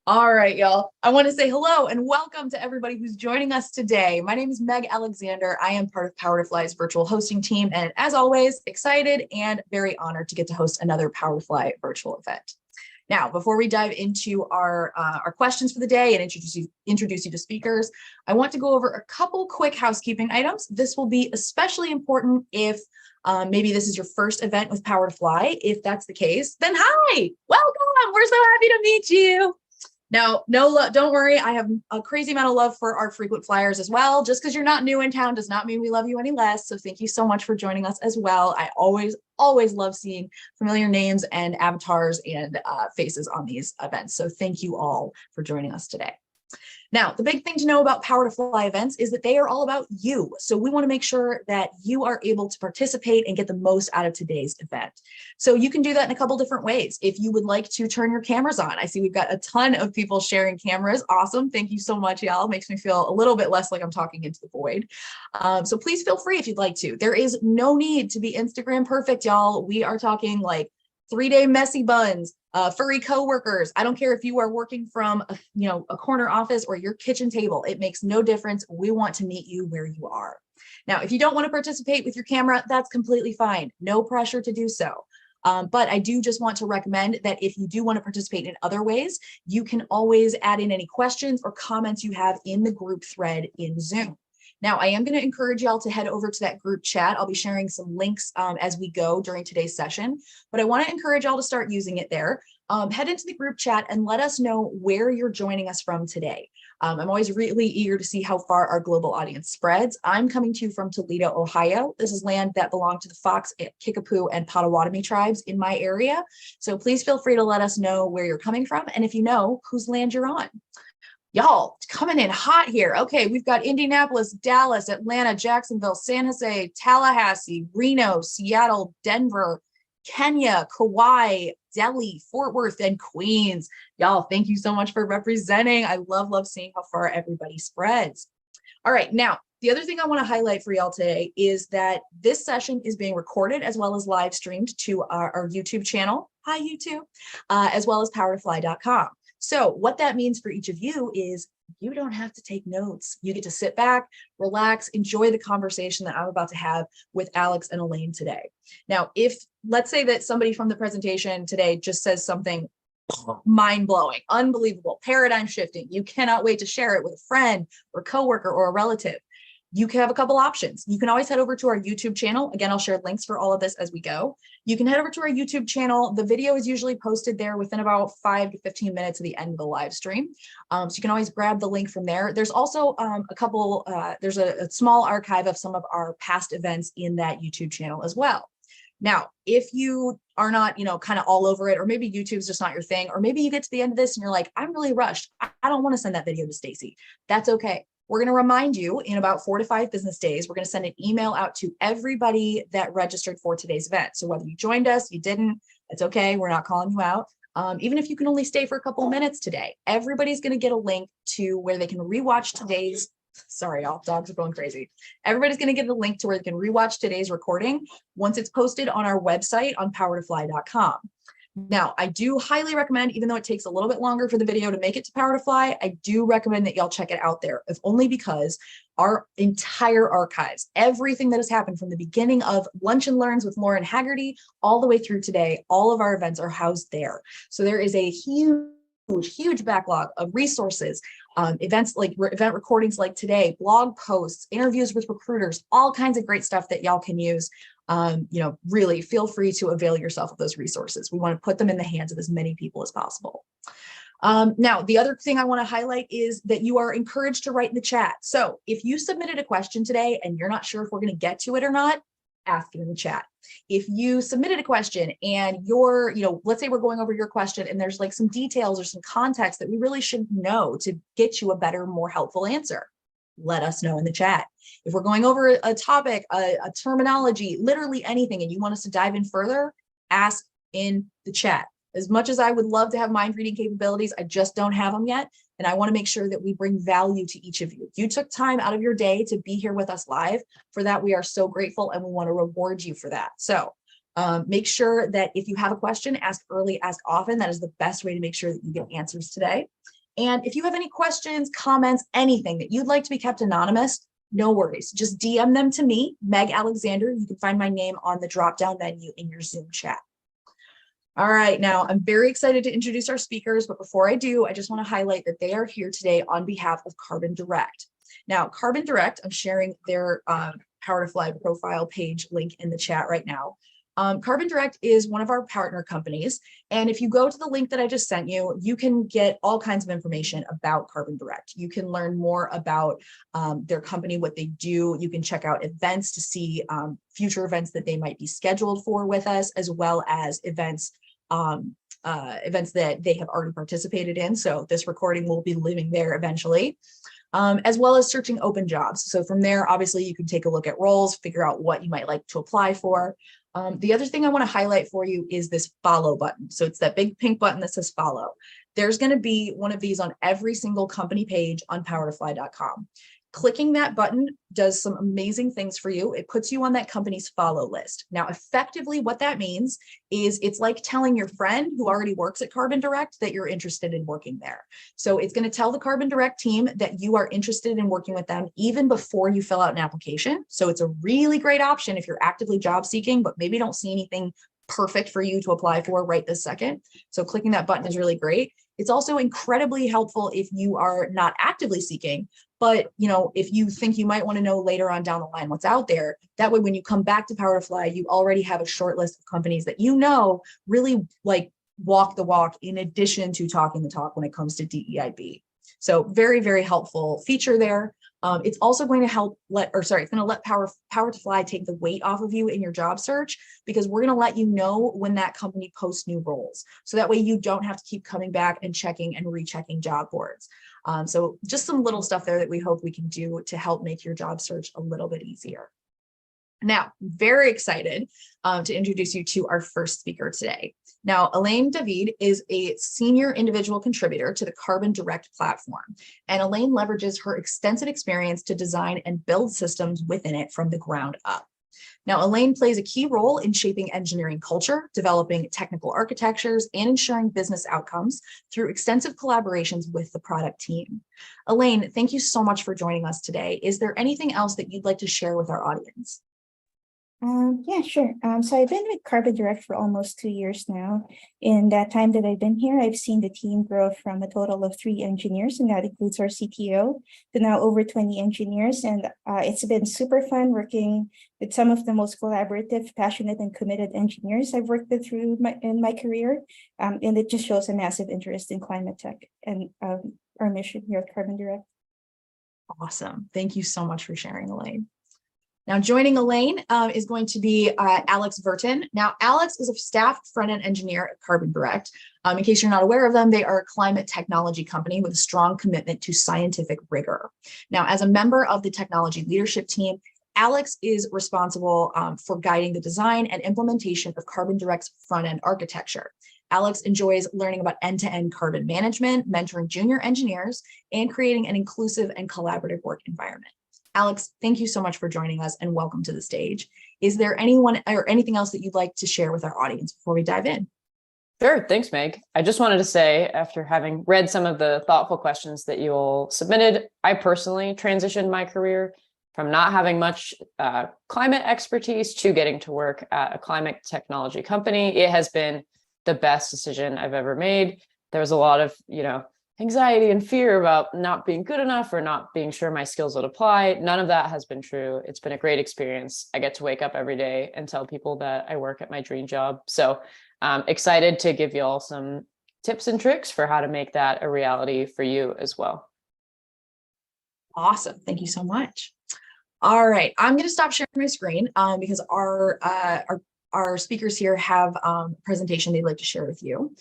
All right, y'all. I want to say hello and welcome to everybody who's joining us today. My name is Meg Alexander. I am part of Power to Fly's virtual hosting team, and as always, excited and very honored to get to host another Power to Fly virtual event. Now, before we dive into our questions for the day and introduce you to speakers, I want to go over a couple quick housekeeping items. This will be especially important if maybe this is your first event with Power to Fly. If that's the case, then hi, welcome. We're so happy to meet you. Now, don't worry. I have a crazy amount of love for our frequent flyers as well. Just because you're not new in town does not mean we love you any less. So thank you so much for joining us as well. I always love seeing familiar names and avatars and faces on these events. So thank you all for joining us today. Now, the big thing to know about Power to Fly events is that they are all about you. So we want to make sure that you are able to participate and get the most out of today's event. So you can do that in a couple different ways. If you would like to turn your cameras on, I see we've got a ton of people sharing cameras. Awesome. Thank you so much, y'all. Makes me feel a little bit less like I'm talking into the void. So please feel free if you'd like to. There is no need to be Instagram perfect, y'all. We are talking like 3-day messy buns, furry coworkers. I don't care if you are working from a corner office or your kitchen table. It makes no difference. We want to meet you where you are. Now, if you don't want to participate with your camera, that's completely fine. No pressure to do so. But I do just want to recommend that if you do want to participate in other ways, you can always add in any questions or comments you have in the group thread in Zoom. Now, I am going to encourage y'all to head over to that group chat. I'll be sharing some links as we go during today's session, but I want to encourage y'all to start using it there. Head into the group chat and let us know where you're joining us from today. I'm always really eager to see how far our global audience spreads. I'm coming to you from Toledo, Ohio. This is land that belonged to the Fox, Kickapoo, and Potawatomi tribes in my area. So please feel free to let us know where you're coming from and if you know whose land you're on. Y'all coming in hot here. Okay, we've got Indianapolis, Dallas, Atlanta, Jacksonville, San Jose, Tallahassee, Reno, Seattle, Denver, Kenya, Kauai, Delhi, Fort Worth, and Queens. Y'all, thank you so much for representing. I love seeing how far everybody spreads. All right, now, the other thing I want to highlight for y'all today is that this session is being recorded as well as live streamed to our YouTube channel. Hi, YouTube, as well as powertofly.com. So what that means for each of you is you don't have to take notes. You get to sit back, relax, enjoy the conversation that I'm about to have with Alex and Elaine today. Now, let's say that somebody from the presentation today just says something mind-blowing, unbelievable, paradigm shifting, you cannot wait to share it with a friend or coworker or a relative, you can have a couple options. You can always head over to our YouTube channel. Again, I'll share links for all of this as we go. You can head over to our YouTube channel. The video is usually posted there within about 5 to 15 minutes of the end of the live stream. So you can always grab the link from there. There's also there's a small archive of some of our past events in that YouTube channel as well. Now, if you are not, kind of all over it, or maybe YouTube's just not your thing, or maybe you get to the end of this and you're like, I'm really rushed. I don't want to send that video to Stacy. That's okay. We're going to remind you in about 4 to 5 business days, we're going to send an email out to everybody that registered for today's event. So whether you joined us, you didn't, it's okay. We're not calling you out. Even if you can only stay for a couple of minutes today, everybody's going to get a link to where they can rewatch today's, sorry, y'all, dogs are going crazy. Everybody's going to get a link to where they can rewatch today's recording once it's posted on our website on powertofly.com. Now, I do highly recommend, even though it takes a little bit longer for the video to make it to Power to Fly, I do recommend that y'all check it out there, if only because our entire archives, everything that has happened from the beginning of Lunch and Learns with Lauren Haggerty all the way through today, all of our events are housed there. So there is a huge backlog of resources, events like event recordings like today, blog posts, interviews with recruiters, all kinds of great stuff that y'all can use. Really feel free to avail yourself of those resources. We want to put them in the hands of as many people as possible. Now, the other thing I want to highlight is that you are encouraged to write in the chat. So if you submitted a question today and you're not sure if we're going to get to it or not, ask it in the chat. If you submitted a question and you're, let's say we're going over your question and there's like some details or some context that we really should know to get you a better, more helpful answer, let us know in the chat. If we're going over a topic, a terminology, literally anything, and you want us to dive in further, ask in the chat. As much as I would love to have mind reading capabilities, I just don't have them yet. And I want to make sure that we bring value to each of you. You took time out of your day to be here with us live. For that, we are so grateful and we want to reward you for that. So make sure that if you have a question, ask early, ask often. That is the best way to make sure that you get answers today. And if you have any questions, comments, anything that you'd like to be kept anonymous, no worries. Just DM them to me, Meg Alexander. You can find my name on the drop-down menu in your Zoom chat. All right, now I'm very excited to introduce our speakers, but before I do, I just want to highlight that they are here today on behalf of Carbon Direct. Now, Carbon Direct, I'm sharing their Power to Fly profile page link in the chat right now. Carbon Direct is one of our partner companies. And if you go to the link that I just sent you, you can get all kinds of information about Carbon Direct. You can learn more about their company, what they do. You can check out events to see future events that they might be scheduled for with us, as well as events that they have already participated in. So this recording will be living there eventually. As well as searching open jobs. So from there, obviously, you can take a look at roles, figure out what you might like to apply for. The other thing I want to highlight for you is this follow button. So it's that big pink button that says follow. There's going to be one of these on every single company page on powertofly.com. Clicking that button does some amazing things for you. It puts you on that company's follow list. Now, effectively, what that means is it's like telling your friend who already works at Carbon Direct that you're interested in working there. So it's going to tell the Carbon Direct team that you are interested in working with them even before you fill out an application. So it's a really great option if you're actively job seeking, but maybe don't see anything perfect for you to apply for right this second. So clicking that button is really great. It's also incredibly helpful if you are not actively seeking, but if you think you might want to know later on down the line what's out there, that way when you come back to Power to Fly, you already have a short list of companies that really like walk the walk in addition to talking the talk when it comes to DEIB. So very, very helpful feature there. It's also going to it's going to let Power to Fly take the weight off of you in your job search, because we're going to let you know when that company posts new roles. So that way you don't have to keep coming back and checking and rechecking job boards. So just some little stuff there that we hope we can do to help make your job search a little bit easier. Now, very excited to introduce you to our first speaker today. Now, Elaine David is a senior individual contributor to the Carbon Direct platform, and Elaine leverages her extensive experience to design and build systems within it from the ground up. Now, Elaine plays a key role in shaping engineering culture, developing technical architectures, and ensuring business outcomes through extensive collaborations with the product team. Elaine, thank you so much for joining us today. Is there anything else that you'd like to share with our audience? Yeah, sure. So I've been with Carbon Direct for almost 2 years now. In that time that I've been here, I've seen the team grow from a total of 3 engineers, and that includes our CTO, to now over 20 engineers. And it's been super fun working with some of the most collaborative, passionate, and committed engineers I've worked with in my career. And it just shows a massive interest in climate tech and our mission here at Carbon Direct. Awesome. Thank you so much for sharing, Elaine. Now, joining Elaine is going to be Alex Vertin. Now, Alex is a staff front-end engineer at Carbon Direct. In case you're not aware of them, they are a climate technology company with a strong commitment to scientific rigor. Now, as a member of the technology leadership team, Alex is responsible for guiding the design and implementation of Carbon Direct's front-end architecture. Alex enjoys learning about end-to-end carbon management, mentoring junior engineers, and creating an inclusive and collaborative work environment. Alex, thank you so much for joining us and welcome to the stage. Is there anyone or anything else that you'd like to share with our audience before we dive in? Sure. Thanks, Meg. I just wanted to say, after having read some of the thoughtful questions that you all submitted, I personally transitioned my career from not having much climate expertise to getting to work at a climate technology company. It has been the best decision I've ever made. There was a lot of, anxiety and fear about not being good enough or not being sure my skills would apply. None of that has been true. It's been a great experience. I get to wake up every day and tell people that I work at my dream job. So I'm excited to give you all some tips and tricks for how to make that a reality for you as well. Awesome. Thank you so much. All right. I'm going to stop sharing my screen because our speakers here have a presentation they'd like to share with you.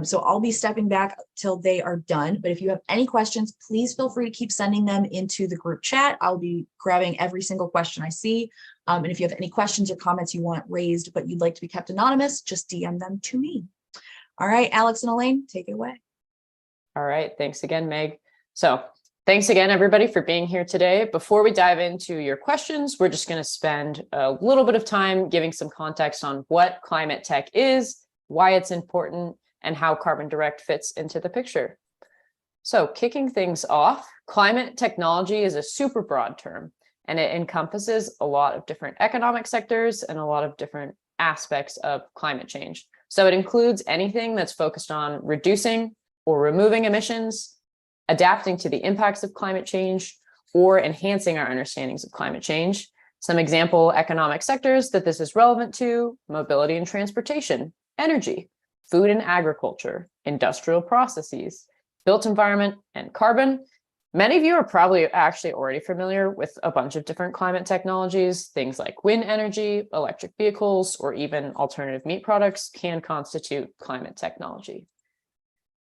So I'll be stepping back till they are done. But if you have any questions, please feel free to keep sending them into the group chat. I'll be grabbing every single question I see. And if you have any questions or comments you want raised, but you'd like to be kept anonymous, just DM them to me. All right, Alex and Elaine, take it away. All right. Thanks again, Meg. So thanks again, everybody, for being here today. Before we dive into your questions, we're just going to spend a little bit of time giving some context on what climate tech is, why it's important, and how Carbon Direct fits into the picture. So kicking things off, climate technology is a super broad term, and it encompasses a lot of different economic sectors and a lot of different aspects of climate change. So it includes anything that's focused on reducing or removing emissions, adapting to the impacts of climate change, or enhancing our understandings of climate change. Some example economic sectors that this is relevant to: mobility and transportation, energy, food and agriculture, industrial processes, built environment, and carbon. Many of you are probably actually already familiar with a bunch of different climate technologies. Things like wind energy, electric vehicles, or even alternative meat products can constitute climate technology.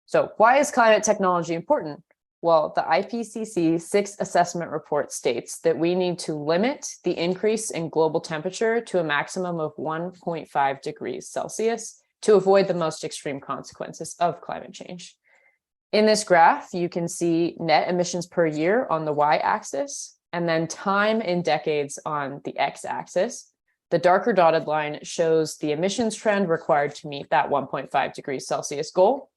So why is climate technology important? Well, the IPCC 6th assessment report states that we need to limit the increase in global temperature to a maximum of 1.5 degrees Celsius to avoid the most extreme consequences of climate change. In this graph, you can see net emissions per year on the y-axis, and then time in decades on the x-axis. The darker dotted line shows the emissions trend required to meet that 1.5 degrees Celsius goal.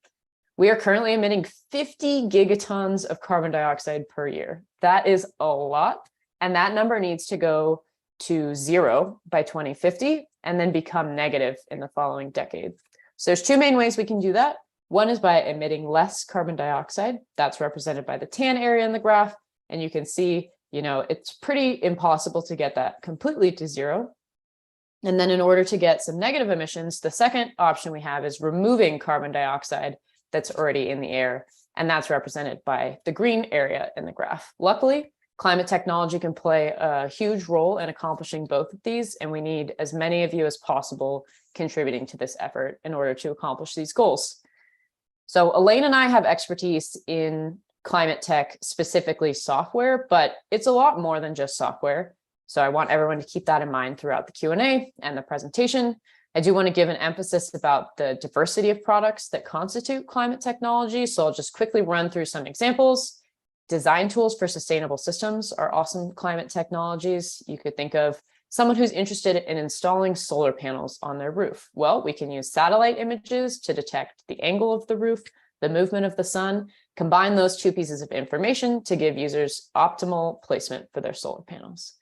We are currently emitting 50 gigatons of carbon dioxide per year. That is a lot, and that number needs to go to 0 by 2050 and then become negative in the following decade. So there's two main ways we can do that. One is by emitting less carbon dioxide. That's represented by the tan area in the graph. And you can see, it's pretty impossible to get that completely to 0. And then in order to get some negative emissions, the second option we have is removing carbon dioxide that's already in the air. And that's represented by the green area in the graph. Luckily, climate technology can play a huge role in accomplishing both of these. And we need as many of you as possible contributing to this effort in order to accomplish these goals. So Elaine and I have expertise in climate tech, specifically software, but it's a lot more than just software. So I want everyone to keep that in mind throughout the Q&A and the presentation. I do want to give an emphasis about the diversity of products that constitute climate technology. So I'll just quickly run through some examples. Design tools for sustainable systems are awesome climate technologies. You could think of someone who's interested in installing solar panels on their roof. Well, we can use satellite images to detect the angle of the roof, the movement of the sun, combine those two pieces of information to give users optimal placement for their solar panels.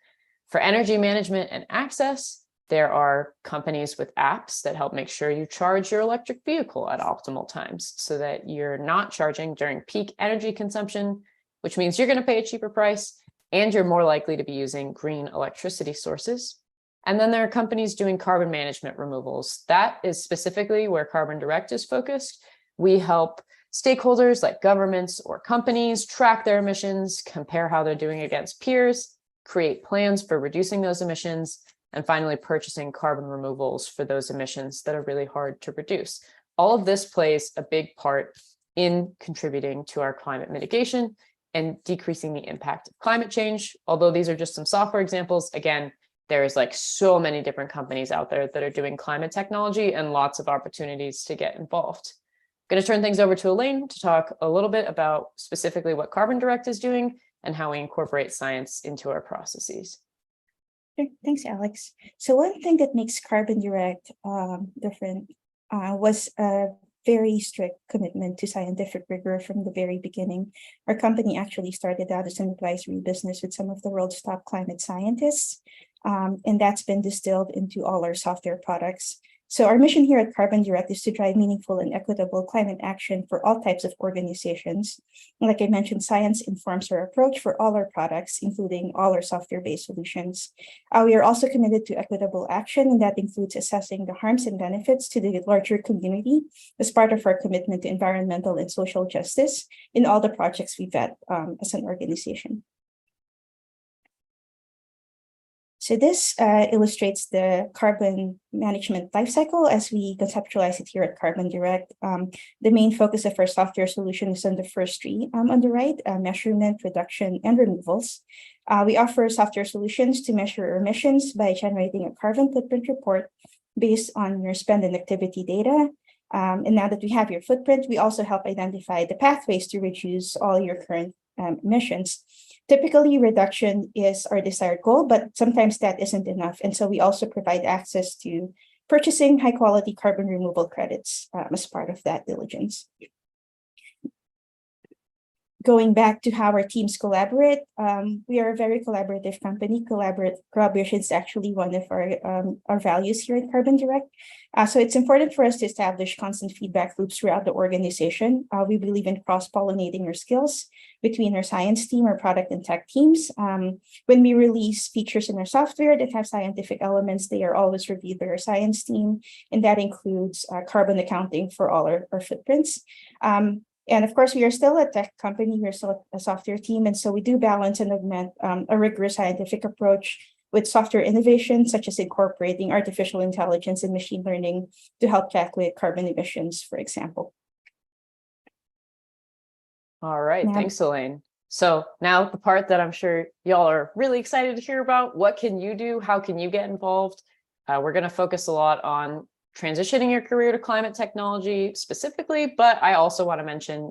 For energy management and access, there are companies with apps that help make sure you charge your electric vehicle at optimal times so that you're not charging during peak energy consumption, which means you're going to pay a cheaper price and you're more likely to be using green electricity sources. And then there are companies doing carbon management removals. That is specifically where Carbon Direct is focused. We help stakeholders like governments or companies track their emissions, compare how they're doing against peers, create plans for reducing those emissions, and finally purchasing carbon removals for those emissions that are really hard to reduce. All of this plays a big part in contributing to our climate mitigation and decreasing the impact of climate change. Although these are just some software examples, again, there's like so many different companies out there that are doing climate technology and lots of opportunities to get involved. I'm going to turn things over to Elaine to talk a little bit about specifically what Carbon Direct is doing and how we incorporate science into our processes. Sure. Thanks, Alex. So one thing that makes Carbon Direct different was a very strict commitment to scientific rigor from the very beginning. Our company actually started out as an advisory business with some of the world's top climate scientists, and that's been distilled into all our software products. So our mission here at Carbon Direct is to drive meaningful and equitable climate action for all types of organizations. Like I mentioned, science informs our approach for all our products, including all our software-based solutions. We are also committed to equitable action, and that includes assessing the harms and benefits to the larger community as part of our commitment to environmental and social justice in all the projects we vet as an organization. So this illustrates the carbon management lifecycle as we conceptualize it here at Carbon Direct. The main focus of our software solution is on the first three on the right, measurement, reduction, and removals. We offer software solutions to measure emissions by generating a carbon footprint report based on your spend and activity data. And now that we have your footprint, we also help identify the pathways to reduce all your current emissions. Typically, reduction is our desired goal, but sometimes that isn't enough. And so we also provide access to purchasing high-quality carbon removal credits as part of that diligence. going back to how our teams collaborate, we are a very collaborative company. Collaboration is actually one of our values here at Carbon Direct. So it's important for us to establish constant feedback loops throughout the organization. We believe in cross-pollinating our skills between our science team, our product and tech teams. When we release features in our software that have scientific elements, they are always reviewed by our science team, and that includes carbon accounting for all our footprints. And of course, we are still a tech company, we're still a software team, and so we do balance and augment a rigorous scientific approach with software innovation, such as incorporating artificial intelligence and machine learning to help calculate carbon emissions, for example. All right, thanks, Elaine. So now the part that I'm sure y'all are really excited to hear about, what can you do? How can you get involved? We're going to focus a lot on transitioning your career to climate technology specifically, but I also want to mention,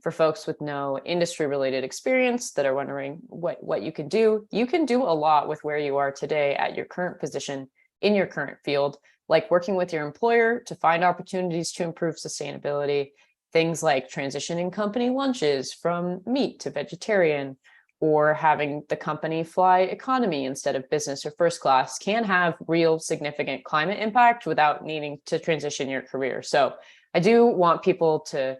for folks with no industry related experience that are wondering what you can do a lot with where you are today at your current position in your current field, like working with your employer to find opportunities to improve sustainability, things like transitioning company lunches from meat to vegetarian, or having the company fly economy instead of business or first class can have real significant climate impact without needing to transition your career. So I do want people to,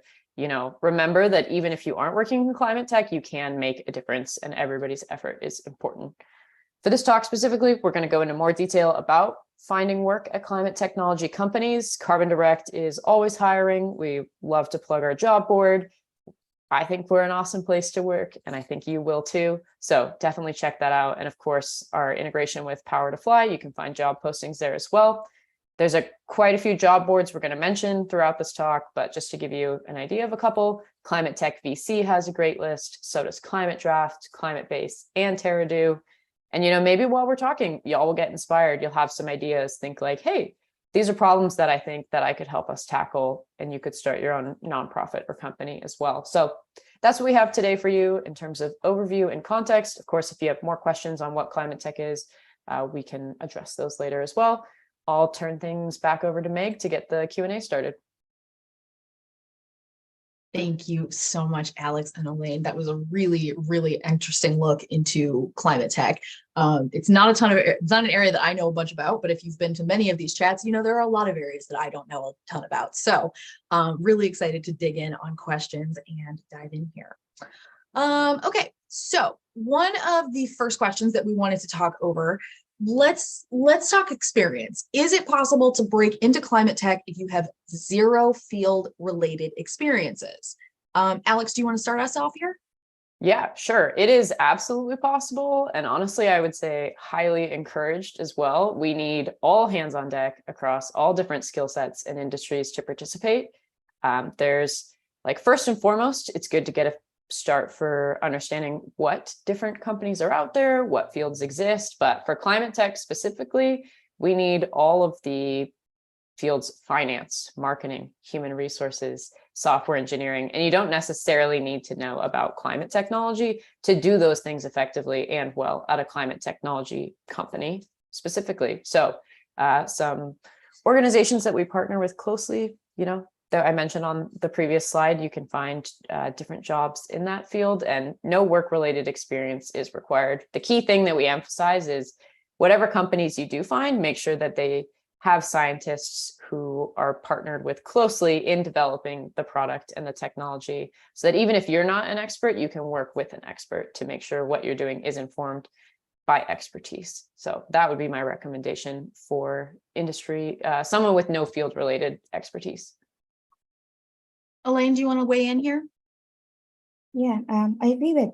remember that even if you aren't working in climate tech, you can make a difference and everybody's effort is important. For this talk specifically, we're going to go into more detail about finding work at climate technology companies. Carbon Direct is always hiring. We love to plug our job board. I think we're an awesome place to work, and I think you will too. So definitely check that out. And of course, our integration with Power to Fly, you can find job postings there as well. There's quite a few job boards we're going to mention throughout this talk, but just to give you an idea of a couple, Climate Tech VC has a great list. So does Climate Draft, Climate Base, and TerraDo. And maybe while we're talking, y'all will get inspired. You'll have some ideas. Think like, hey, these are problems that I think that I could help us tackle, and you could start your own nonprofit or company as well. So that's what we have today for you in terms of overview and context. Of course, if you have more questions on what climate tech is, we can address those later as well. I'll turn things back over to Meg to get the Q&A started. Thank you so much, Alex and Elaine. That was a really, really interesting look into climate tech. It's not an area that I know a bunch about, but if you've been to many of these chats, there are a lot of areas that I don't know a ton about. So really excited to dig in on questions and dive in here. Okay, so one of the first questions that we wanted to talk over, let's talk experience. Is it possible to break into climate tech if you have zero field related experiences? Alex, do you want to start us off here? Yeah, sure. It is absolutely possible. And honestly, I would say highly encouraged as well. We need all hands on deck across all different skill sets and industries to participate. There's first and foremost, it's good to get a start for understanding what different companies are out there, what fields exist. But for climate tech specifically, we need all of the fields: finance, marketing, human resources, software engineering. And you don't necessarily need to know about climate technology to do those things effectively and well at a climate technology company specifically. So some organizations that we partner with closely, that I mentioned on the previous slide, you can find different jobs in that field, and no work-related experience is required. The key thing that we emphasize is whatever companies you do find, make sure that they have scientists who are partnered with closely in developing the product and the technology, so that even if you're not an expert, you can work with an expert to make sure what you're doing is informed by expertise. So that would be my recommendation for industry, someone with no field-related expertise. Elaine, do you want to weigh in here? Yeah, I agree with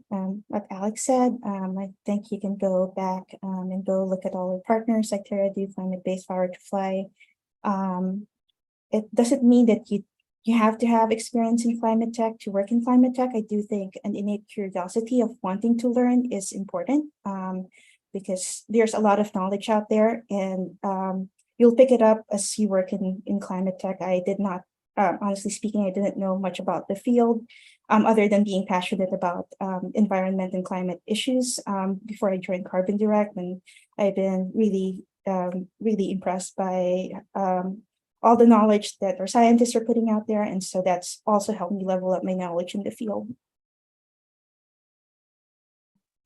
what Alex said. I think you can go back and go look at all our partners like TerraDo, Climate Base, Power to Fly. It doesn't mean that you have to have experience in climate tech to work in climate tech. I do think an innate curiosity of wanting to learn is important because there's a lot of knowledge out there, and you'll pick it up as you work in climate tech. I did not. Honestly speaking, I didn't know much about the field other than being passionate about environment and climate issues before I joined Carbon Direct. And I've been really, really impressed by all the knowledge that our scientists are putting out there. And so that's also helped me level up my knowledge in the field.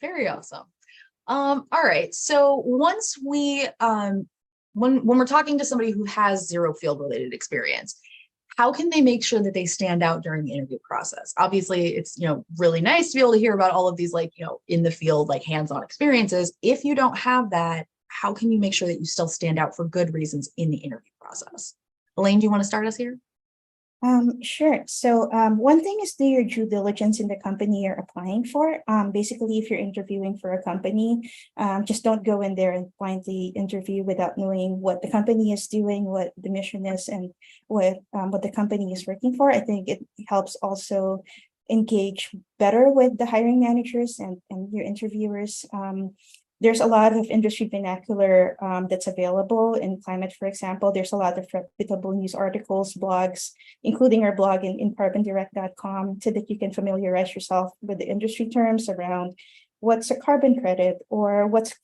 Very awesome. All right. So once we when we're talking to somebody who has zero field related experience, how can they make sure that they stand out during the interview process? Obviously, it's, really nice to be able to hear about all of these, like, in the field, like hands-on experiences. If you don't have that, how can you make sure that you still stand out for good reasons in the interview process? Elaine, do you want to start us here? Sure. So one thing is do your due diligence in the company you're applying for. Basically, if you're interviewing for a company, just don't go in there and blindly interview without knowing what the company is doing, what the mission is, and what the company is working for. I think it helps also engage better with the hiring managers and your interviewers. There's a lot of industry vernacular that's available in climate, for example. There's a lot of reputable news articles, blogs, including our blog in carbondirect.com, so that you can familiarize yourself with the industry terms around what's a carbon credit or what's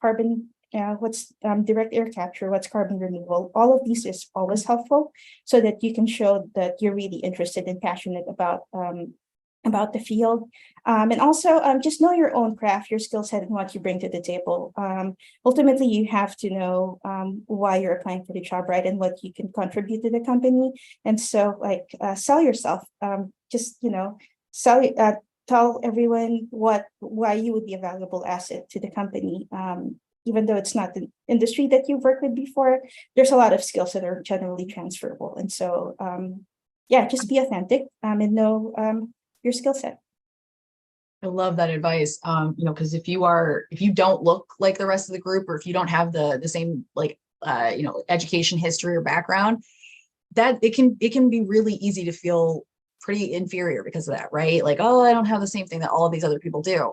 direct air capture, what's carbon removal. All of these is always helpful so that you can show that you're really interested and passionate about the field. And also just know your own craft, your skill set, and what you bring to the table. Ultimately, you have to know why you're applying for the job, right? And what you can contribute to the company. And so sell yourself, tell everyone why you would be a valuable asset to the company. Even though it's not the industry that you've worked with before, there's a lot of skills that are generally transferable. And so, just be authentic and know your skill set. I love that advice. Because if you don't look like the rest of the group, or if you don't have the same education history or background, that it can be really easy to feel pretty inferior because of that, right? Like, oh, I don't have the same thing that all of these other people do.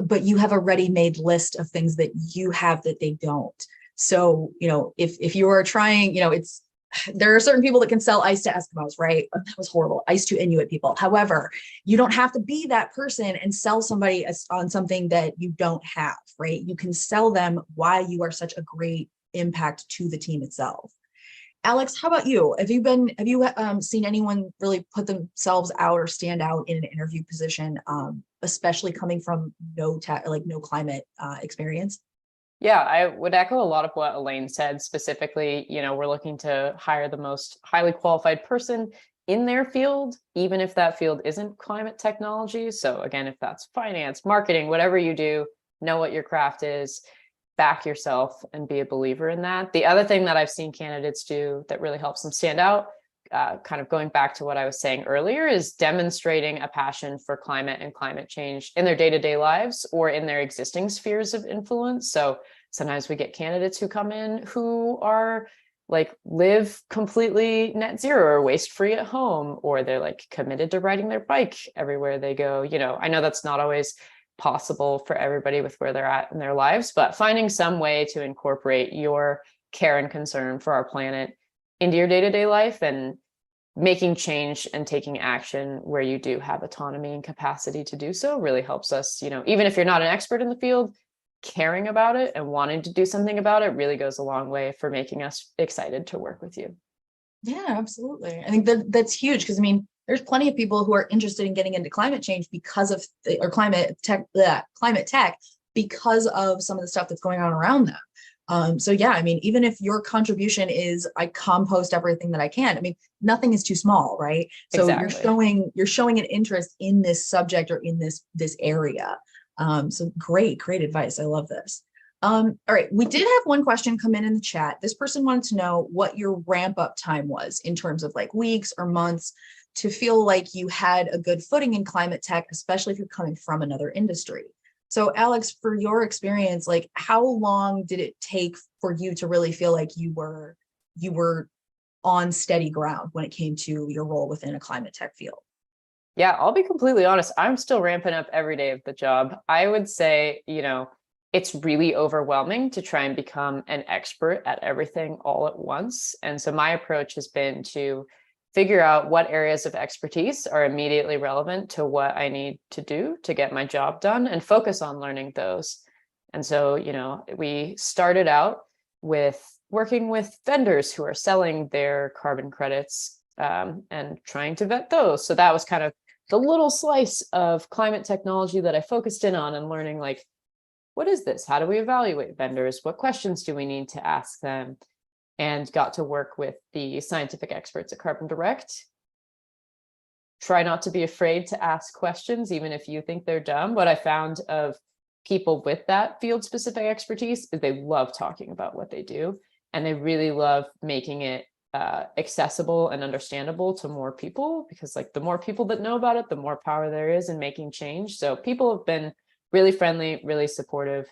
But you have a ready-made list of things that you have that they don't. So, if you are trying, there are certain people that can sell ice to Eskimos, right? That was horrible. Ice to Inuit people. However, you don't have to be that person and sell somebody on something that you don't have, right? You can sell them why you are such a great impact to the team itself. Alex, how about you? Have you seen anyone really put themselves out or stand out in an interview position, especially coming from no climate experience? Yeah, I would echo a lot of what Elaine said. Specifically, we're looking to hire the most highly qualified person in their field, even if that field isn't climate technology. So again, if that's finance, marketing, whatever you do, know what your craft is, back yourself and be a believer in that. The other thing that I've seen candidates do that really helps them stand out, kind of going back to what I was saying earlier, is demonstrating a passion for climate and climate change in their day-to-day lives or in their existing spheres of influence. So sometimes we get candidates who come in who are live completely net zero or waste free at home, or they're committed to riding their bike everywhere they go. I know that's not always possible for everybody with where they're at in their lives, but finding some way to incorporate your care and concern for our planet into your day-to-day life and making change and taking action where you do have autonomy and capacity to do so really helps us. Even if you're not an expert in the field, caring about it and wanting to do something about it really goes a long way for making us excited to work with you. Yeah, absolutely. I think that's huge because there's plenty of people who are interested in getting into climate change because of climate tech because of some of the stuff that's going on around them. So yeah, even if your contribution is I compost everything that I can, nothing is too small, right? So Exactly. you're showing an interest in this subject or in this area. So great advice. I love this. All right, we did have one question come in the chat. This person wanted to know what your ramp up time was in terms of weeks or months to feel like you had a good footing in climate tech, especially if you're coming from another industry. So Alex, for your experience, how long did it take for you to really feel like you were on steady ground when it came to your role within a climate tech field? Yeah, I'll be completely honest. I'm still ramping up every day of the job. I would say, it's really overwhelming to try and become an expert at everything all at once. And so my approach has been to figure out what areas of expertise are immediately relevant to what I need to do to get my job done and focus on learning those. And so, we started out with working with vendors who are selling their carbon credits and trying to vet those. So that was kind of the little slice of climate technology that I focused in on and learning what is this? How do we evaluate vendors? What questions do we need to ask them? And got to work with the scientific experts at Carbon Direct. Try not to be afraid to ask questions, even if you think they're dumb. What I found of people with that field specific expertise is they love talking about what they do, and they really love making it accessible and understandable to more people, because like the more people that know about it, the more power there is in making change. So people have been really friendly, really supportive.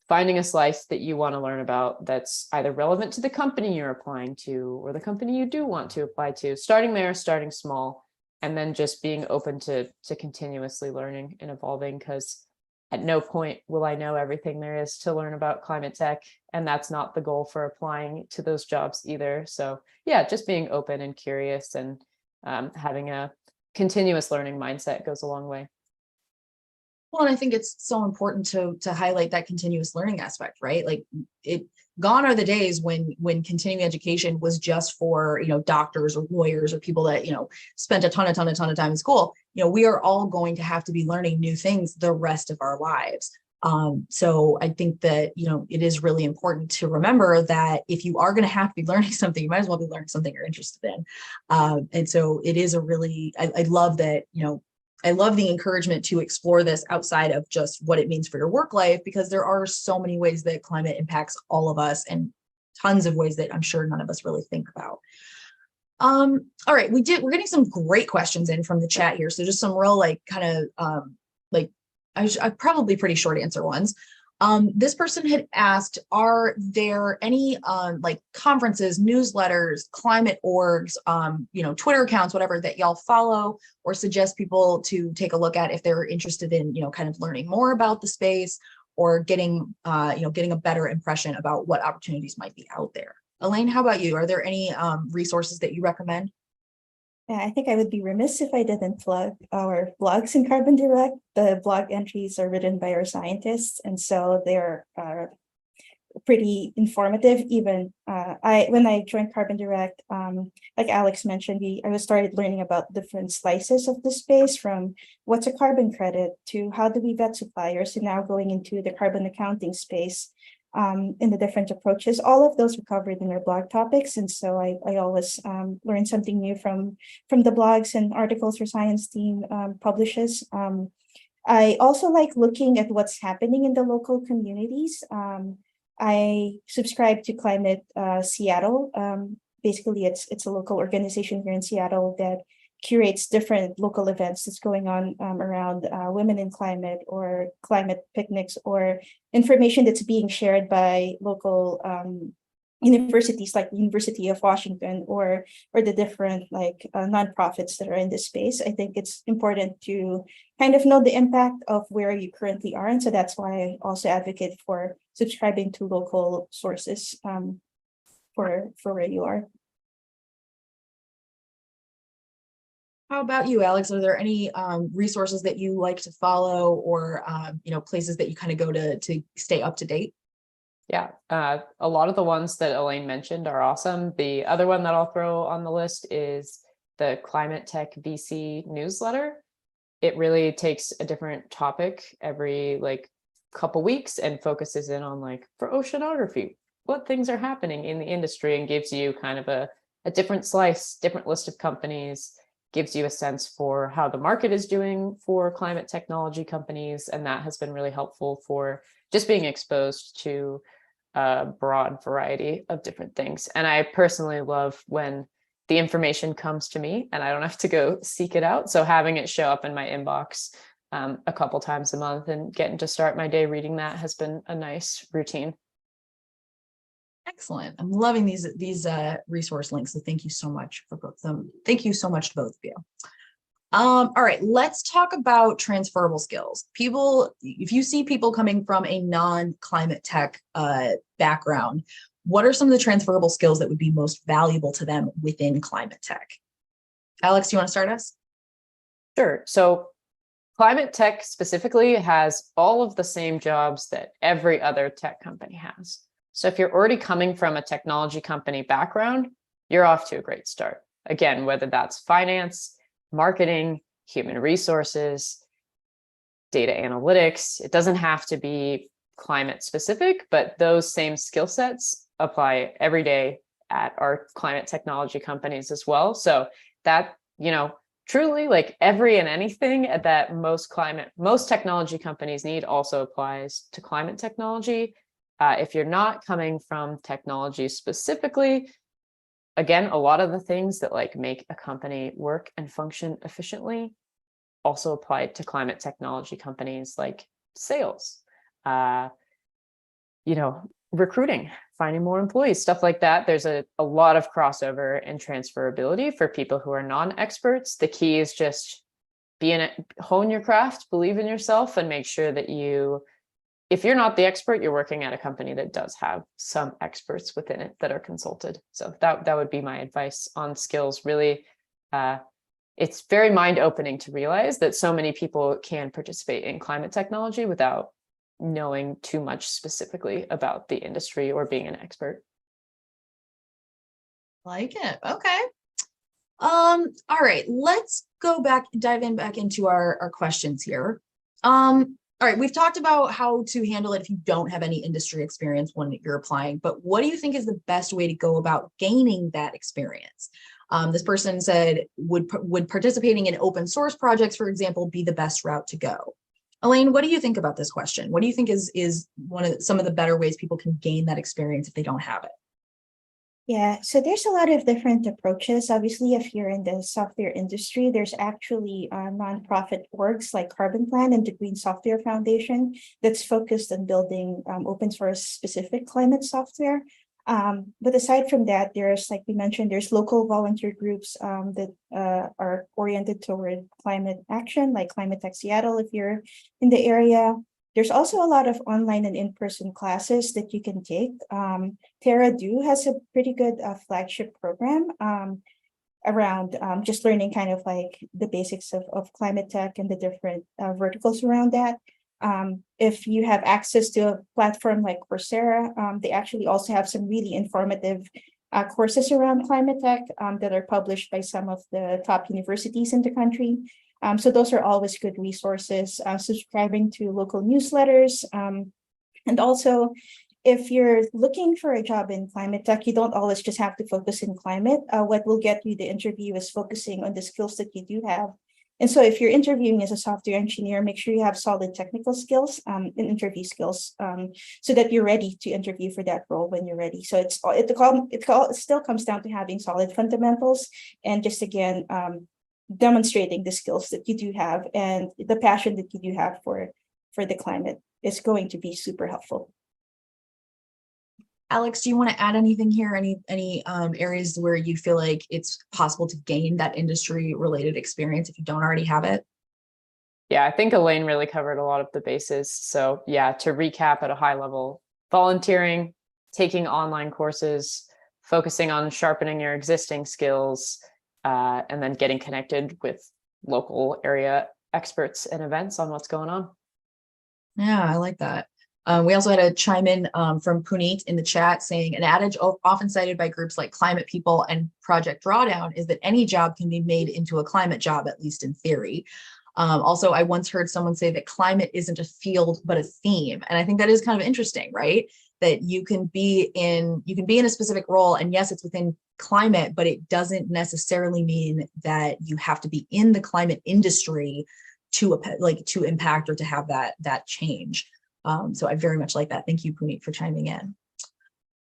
Finding a slice that you want to learn about that's either relevant to the company you're applying to or the company you do want to apply to, starting there, starting small, and then just being open to continuously learning and evolving, because at no point will I know everything there is to learn about climate tech, and that's not the goal for applying to those jobs either. So yeah, just being open and curious and having a continuous learning mindset goes a long way. Well, and I think it's so important to highlight that continuous learning aspect, right? Like gone are the days when continuing education was just for, doctors or lawyers or people that, spent a ton of time in school. We are all going to have to be learning new things the rest of our lives. So I think that, it is really important to remember that if you are going to have to be learning something, you might as well be learning something you're interested in. And so it is I love that, I love the encouragement to explore this outside of just what it means for your work life, because there are so many ways that climate impacts all of us and tons of ways that I'm sure none of us really think about. All right, we're getting some great questions in from the chat here. So just some real probably pretty short answer ones. This person had asked, are there any conferences, newsletters, climate orgs, Twitter accounts, whatever, that y'all follow or suggest people to take a look at if they're interested in, kind of learning more about the space or getting a better impression about what opportunities might be out there? Elaine, how about you? Are there any resources that you recommend? Yeah, I think I would be remiss if I didn't plug our blogs in Carbon Direct. The blog entries are written by our scientists, and so they're pretty informative. Even when I joined Carbon Direct, like Alex mentioned, I started learning about different slices of the space, from what's a carbon credit to how do we vet suppliers, and now going into the carbon accounting space. In the different approaches, all of those are covered in our blog topics, and so I always learn something new from the blogs and articles our science team publishes. I also like looking at what's happening in the local communities. I subscribe to Climate Seattle. Basically, it's a local organization here in Seattle that curates different local events that's going on around women in climate or climate picnics, or information that's being shared by local universities like the University of Washington or the different nonprofits that are in this space. I think it's important to kind of know the impact of where you currently are. And so that's why I also advocate for subscribing to local sources for where you are. How about you, Alex? Are there any resources that you like to follow, or places that you kind of go to stay up to date? Yeah, a lot of the ones that Elaine mentioned are awesome. The other one that I'll throw on the list is the Climate Tech VC newsletter. It really takes a different topic every couple weeks and focuses in on for oceanography, what things are happening in the industry, and gives you kind of a different slice, different list of companies, gives you a sense for how the market is doing for climate technology companies. And that has been really helpful for just being exposed to a broad variety of different things. And I personally love when the information comes to me and I don't have to go seek it out. So having it show up in my inbox a couple times a month and getting to start my day reading that has been a nice routine. Excellent. I'm loving these resource links. So thank you so much for both of them. Thank you so much to both of you. All right, let's talk about transferable skills. If you see people coming from a non-climate tech background, what are some of the transferable skills that would be most valuable to them within climate tech? Alex, do you want to start us? Sure. So climate tech specifically has all of the same jobs that every other tech company has. So if you're already coming from a technology company background, you're off to a great start. Again, whether that's finance, marketing, human resources, data analytics. It doesn't have to be climate specific, but those same skill sets apply every day at our climate technology companies as well. So that, truly like every and anything that most technology companies need also applies to climate technology. If you're not coming from technology specifically, again, a lot of the things that like make a company work and function efficiently also apply to climate technology companies, like sales, recruiting, finding more employees, stuff like that. There's a lot of crossover and transferability for people who are non-experts. The key is just hone your craft, believe in yourself, and make sure that if you're not the expert, you're working at a company that does have some experts within it that are consulted. So that would be my advice on skills. Really, it's very mind-opening to realize that so many people can participate in climate technology without knowing too much specifically about the industry or being an expert. Like it. Okay. All right, let's dive back into our questions here. All right, we've talked about how to handle it if you don't have any industry experience when you're applying, but what do you think is the best way to go about gaining that experience? This person said, would participating in open source projects, for example, be the best route to go? Elaine, what do you think about this question? What do you think is some of the better ways people can gain that experience if they don't have it? Yeah, so there's a lot of different approaches. Obviously, if you're in the software industry, there's actually nonprofit orgs like Carbon Plan and the Green Software Foundation that's focused on building open source specific climate software. But aside from that, there's, like we mentioned, there's local volunteer groups that are oriented toward climate action, like Climate Tech Seattle, if you're in the area. There's also a lot of online and in-person classes that you can take. Terra Do has a pretty good flagship program around just learning kind of like the basics of climate tech and the different verticals around that. If you have access to a platform like Coursera, they actually also have some really informative courses around climate tech that are published by some of the top universities in the country. So those are always good resources. Subscribing to local newsletters. And also, if you're looking for a job in climate tech, you don't always just have to focus in climate. What will get you the interview is focusing on the skills that you do have. And so if you're interviewing as a software engineer, make sure you have solid technical skills and interview skills so that you're ready to interview for that role when you're ready. So it still comes down to having solid fundamentals and just, again, demonstrating the skills that you do have and the passion that you do have for the climate is going to be super helpful. Alex, do you want to add anything here? Any areas where you feel like it's possible to gain that industry related experience if you don't already have it? Yeah, I think Elaine really covered a lot of the bases. So yeah, to recap at a high level, volunteering, taking online courses, focusing on sharpening your existing skills, and then getting connected with local area experts and events on what's going on. Yeah, I like that. We also had a chime in from Puneet in the chat saying an adage often cited by groups like Climate People and Project Drawdown is that any job can be made into a climate job, at least in theory. Also, I once heard someone say that climate isn't a field, but a theme. And I think that is kind of interesting, right? That you can be in a specific role, and yes, it's within climate, but it doesn't necessarily mean that you have to be in the climate industry to impact or to have that change. So I very much like that. Thank you, Puneet, for chiming in.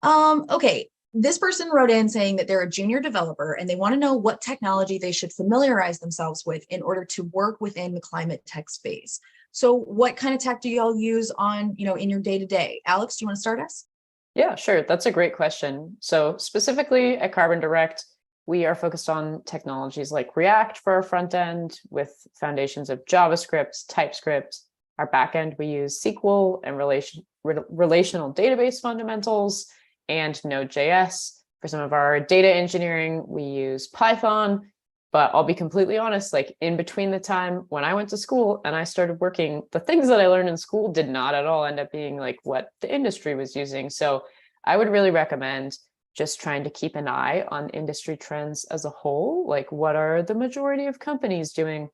Okay, this person wrote in saying that they're a junior developer and they want to know what technology they should familiarize themselves with in order to work within the climate tech space. So what kind of tech do y'all use in your day-to-day? Alex, do you want to start us? Yeah, sure. That's a great question. So specifically at Carbon Direct, we are focused on technologies like React for our front end with foundations of JavaScript, TypeScript. Our backend, we use SQL and relational database fundamentals and Node.js. For some of our data engineering, we use Python. But I'll be completely honest, like in between the time when I went to school and I started working, the things that I learned in school did not at all end up being like what the industry was using. So I would really recommend just trying to keep an eye on industry trends as a whole. Like, what are the majority of companies doing?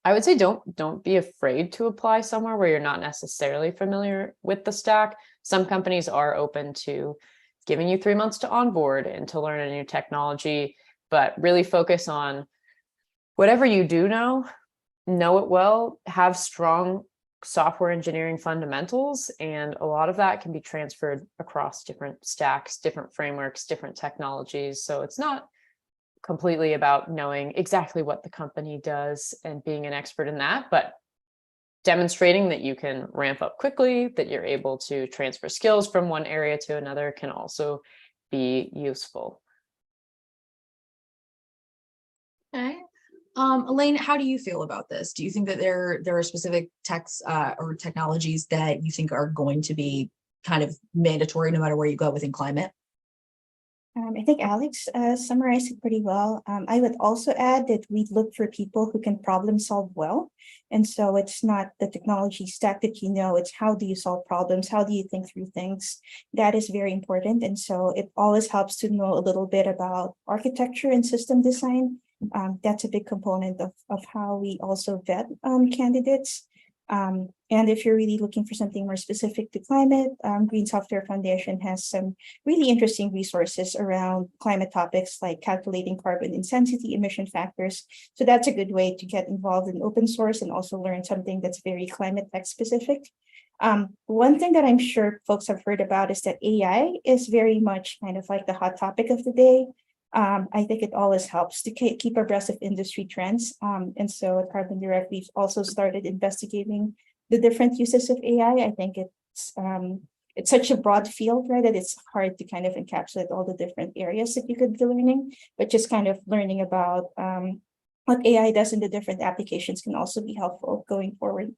I would say don't be afraid to apply somewhere where you're not necessarily familiar with the stack. Some companies are open to giving you 3 months to onboard and to learn a new technology, but really focus on whatever you do know it well, have strong software engineering fundamentals, and a lot of that can be transferred across different stacks, different frameworks, different technologies. So it's not completely about knowing exactly what the company does and being an expert in that, but demonstrating that you can ramp up quickly, that you're able to transfer skills from one area to another can also be useful. Okay. Elaine, how do you feel about this? Do you think that there are specific techs or technologies that you think are going to be kind of mandatory no matter where you go within climate? I think Alex summarized it pretty well. I would also add that we look for people who can problem solve well. And so it's not the technology stack that you know, it's how do you solve problems? How do you think through things? That is very important. And so it always helps to know a little bit about architecture and system design. That's a big component of how we also vet candidates. And if you're really looking for something more specific to climate, Green Software Foundation has some really interesting resources around climate topics like calculating carbon intensity, emission factors. So that's a good way to get involved in open source and also learn something that's very climate tech specific. One thing that I'm sure folks have heard about is that AI is very much kind of like the hot topic of the day. I think it always helps to keep abreast of industry trends. And so at Carbon Direct, we've also started investigating the different uses of AI. I think it's such a broad field, right, that it's hard to kind of encapsulate all the different areas that you could be learning, but just kind of learning about what AI does in the different applications can also be helpful going forward.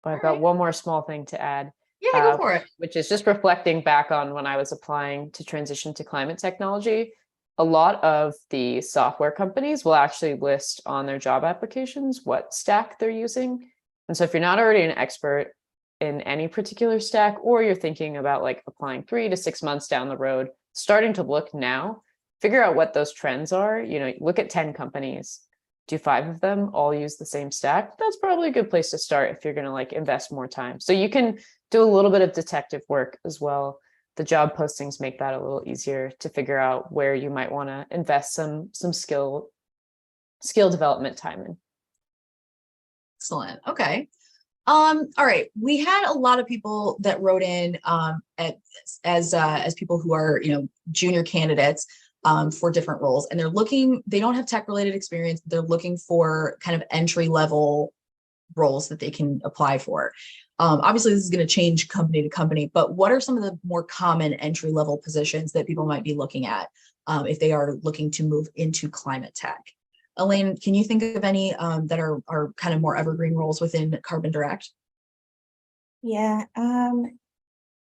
I've got one more small thing to add. Yeah, go for it. Which is just reflecting back on when I was applying to transition to climate technology. A lot of the software companies will actually list on their job applications what stack they're using. And so if you're not already an expert in any particular stack, or you're thinking about like applying 3 to 6 months down the road, starting to look now, figure out what those trends are. You know, look at 10 companies. Do 5 of them all use the same stack? That's probably a good place to start if you're going to like invest more time. So you can do a little bit of detective work as well. The job postings make that a little easier to figure out where you might want to invest some skill development time in. Excellent. Okay. All right. We had a lot of people that wrote in as people who are, junior candidates for different roles, and they don't have tech related experience. They're looking for kind of entry level roles that they can apply for. Obviously, this is going to change company to company, but what are some of the more common entry level positions that people might be looking at if they are looking to move into climate tech? Elaine, can you think of any that are kind of more evergreen roles within Carbon Direct? Yeah,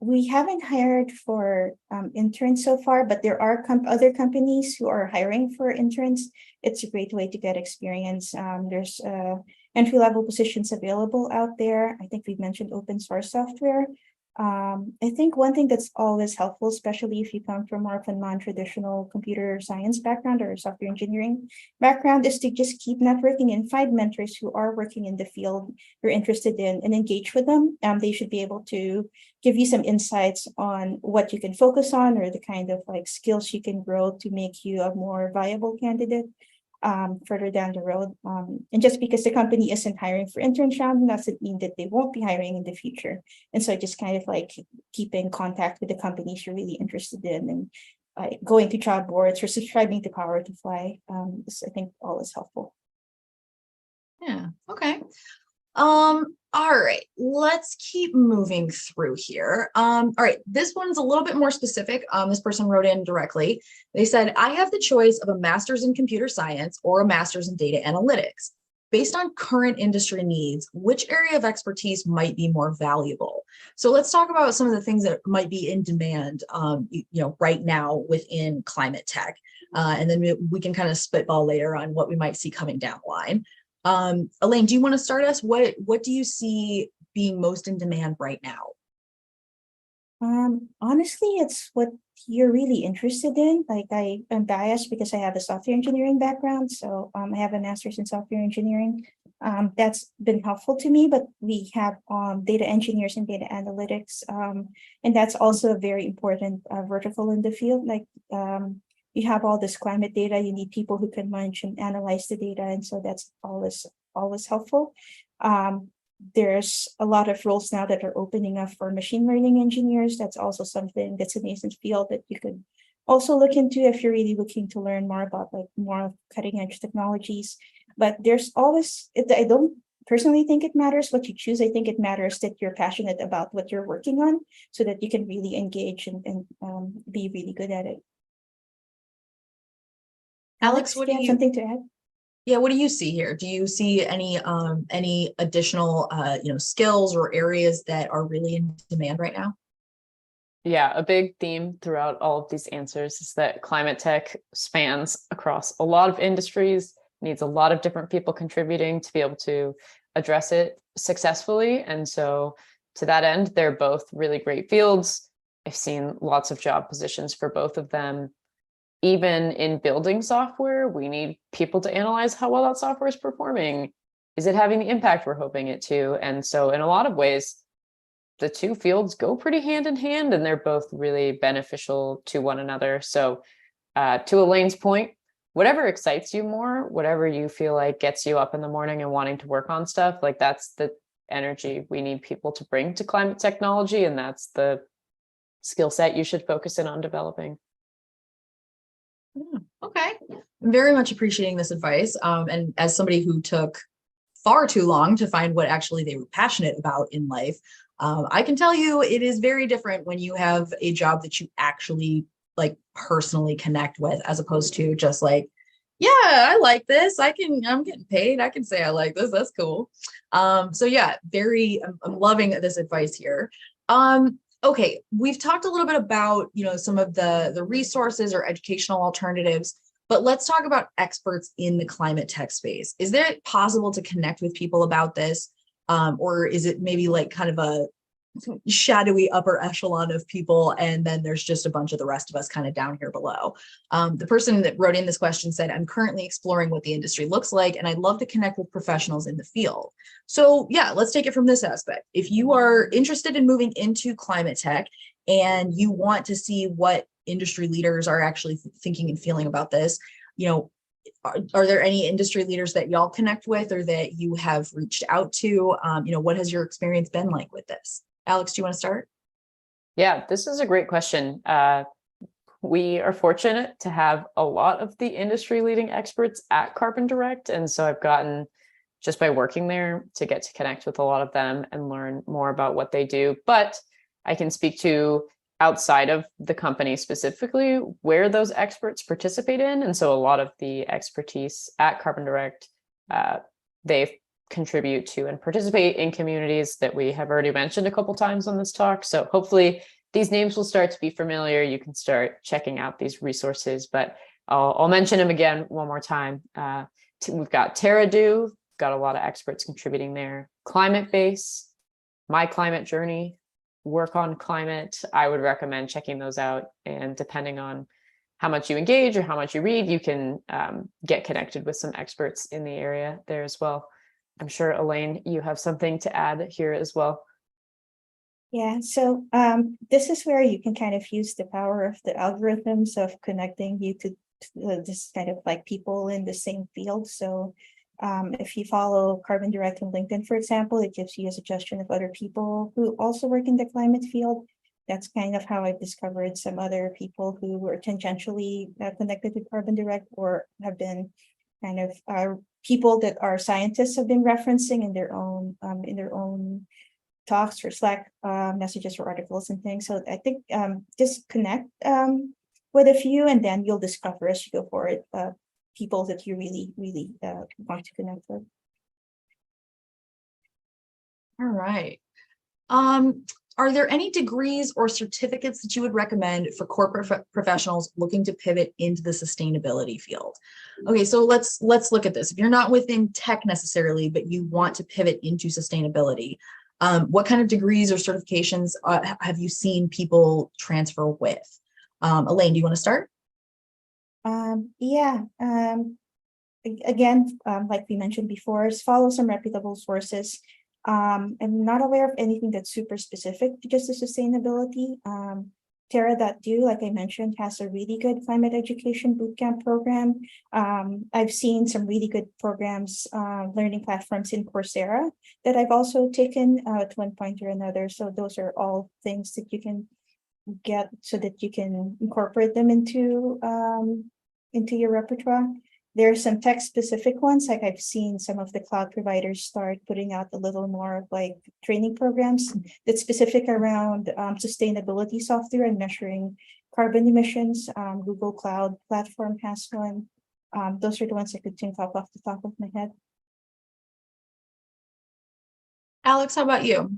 we haven't hired for interns so far, but there are other companies who are hiring for interns. It's a great way to get experience. There's entry-level positions available out there. I think we've mentioned open source software. I think one thing that's always helpful, especially if you come from more of a non-traditional computer science background or software engineering background, is to just keep networking and find mentors who are working in the field you're interested in and engage with them. They should be able to give you some insights on what you can focus on or the kind of like skills you can grow to make you a more viable candidate further down the road. And just because the company isn't hiring for interns doesn't mean that they won't be hiring in the future. And so just kind of like keeping contact with the companies you're really interested in and going to job boards or subscribing to Power to Fly is, I think, always helpful. Yeah. Okay. All right, let's keep moving through here. All right, this one's a little bit more specific. This person wrote in directly. They said, I have the choice of a master's in computer science or a master's in data analytics. Based on current industry needs, which area of expertise might be more valuable? So let's talk about some of the things that might be in demand, right now within climate tech. And then we can kind of spitball later on what we might see coming down the line. Elaine, do you want to start us? What do you see being most in demand right now? Honestly, it's what you're really interested in. Like I am biased because I have a software engineering background. So I have a master's in software engineering. That's been helpful to me, but we have data engineers and data analytics. And that's also a very important vertical in the field. Like you have all this climate data, you need people who can munch and analyze the data. And so that's always helpful. There's a lot of roles now that are opening up for machine learning engineers. That's also something that's a nascent field that you could also look into if you're really looking to learn more about like more cutting edge technologies. But there's always, I don't personally think it matters what you choose. I think it matters that you're passionate about what you're working on so that you can really engage and be really good at it. Alex, what do you something to add? Yeah, what do you see here? Do you see any additional skills or areas that are really in demand right now? Yeah, a big theme throughout all of these answers is that climate tech spans across a lot of industries, needs a lot of different people contributing to be able to address it successfully. And so to that end, they're both really great fields. I've seen lots of job positions for both of them. Even in building software, we need people to analyze how well that software is performing. Is it having the impact we're hoping it to? And so in a lot of ways, the two fields go pretty hand in hand, and they're both really beneficial to one another. So to Elaine's point, whatever excites you more, whatever you feel like gets you up in the morning and wanting to work on stuff, like that's the energy we need people to bring to climate technology. And that's the skill set you should focus in on developing. Okay, I'm very much appreciating this advice. And as somebody who took far too long to find what actually they were passionate about in life, I can tell you it is very different when you have a job that you actually like personally connect with, as opposed to just like, yeah, I like this. I'm getting paid. I can say I like this. That's cool. So yeah, I'm loving this advice here. Okay, we've talked a little bit about, some of the resources or educational alternatives, but let's talk about experts in the climate tech space. Is it possible to connect with people about this? Or is it maybe like kind of a shadowy upper echelon of people, and then there's just a bunch of the rest of us kind of down here below? The person that wrote in this question said, I'm currently exploring what the industry looks like, and I'd love to connect with professionals in the field. So yeah, let's take it from this aspect. If you are interested in moving into climate tech and you want to see what industry leaders are actually thinking and feeling about this, are there any industry leaders that y'all connect with or that you have reached out to? What has your experience been like with this? Alex, do you want to start? Yeah, this is a great question. We are fortunate to have a lot of the industry leading experts at Carbon Direct. And so I've gotten, just by working there, to get to connect with a lot of them and learn more about what they do. But I can speak to outside of the company specifically where those experts participate in. And so a lot of the expertise at Carbon Direct, they contribute to and participate in communities that we have already mentioned a couple times on this talk. So hopefully these names will start to be familiar. You can start checking out these resources, but I'll mention them again one more time. We've got TerraDo, got a lot of experts contributing there. Climate Base, My Climate Journey, Work on Climate. I would recommend checking those out. And depending on how much you engage or how much you read, you can get connected with some experts in the area there as well. I'm sure, Elaine, you have something to add here as well. Yeah, so this is where you can kind of use the power of the algorithms of connecting you to this kind of like people in the same field. So if you follow Carbon Direct on LinkedIn, for example, it gives you a suggestion of other people who also work in the climate field. That's kind of how I've discovered some other people who were tangentially connected with Carbon Direct or have been kind of people that our scientists have been referencing in their own talks or Slack messages or articles and things. So I think just connect with a few, and then you'll discover as you go forward people that you really want to connect with. All right. Are there any degrees or certificates that you would recommend for corporate professionals looking to pivot into the sustainability field? Okay, so let's look at this. If you're not within tech necessarily, but you want to pivot into sustainability, what kind of degrees or certifications have you seen people transfer with? Elaine, do you want to start? Yeah. Again, like we mentioned before, is follow some reputable sources. I'm not aware of anything that's super specific to just the sustainability. Terra.do, like I mentioned, has a really good climate education bootcamp program. I've seen some really good programs, learning platforms in Coursera that I've also taken at one point or another. So those are all things that you can get so that you can incorporate them into your repertoire. There are some tech specific ones, like I've seen some of the cloud providers start putting out a little more of like training programs that's specific around sustainability software and measuring carbon emissions. Google Cloud Platform has one. Those are the ones I could think of off the top of my head. Alex, how about you?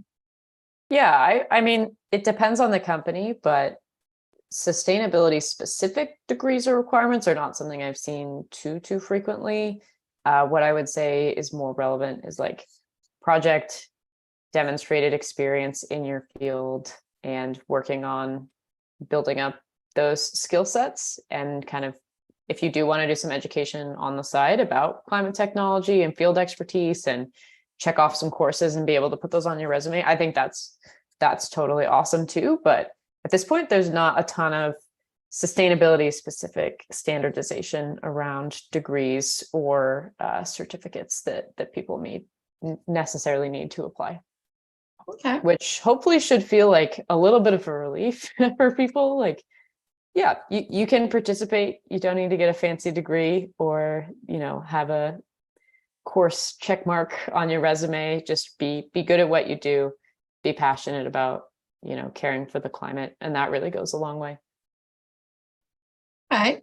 Yeah, I mean, it depends on the company, but sustainability specific degrees or requirements are not something I've seen too frequently. What I would say is more relevant is like project demonstrated experience in your field and working on building up those skill sets. And kind of, if you do want to do some education on the side about climate technology and field expertise and check off some courses and be able to put those on your resume, I think that's totally awesome too. But at this point, there's not a ton of sustainability specific standardization around degrees or certificates that people necessarily need to apply. Okay. Which hopefully should feel like a little bit of a relief for people. Like, yeah, you can participate. You don't need to get a fancy degree or, have a course check mark on your resume. Just be good at what you do, be passionate about caring for the climate, and that really goes a long way. Okay.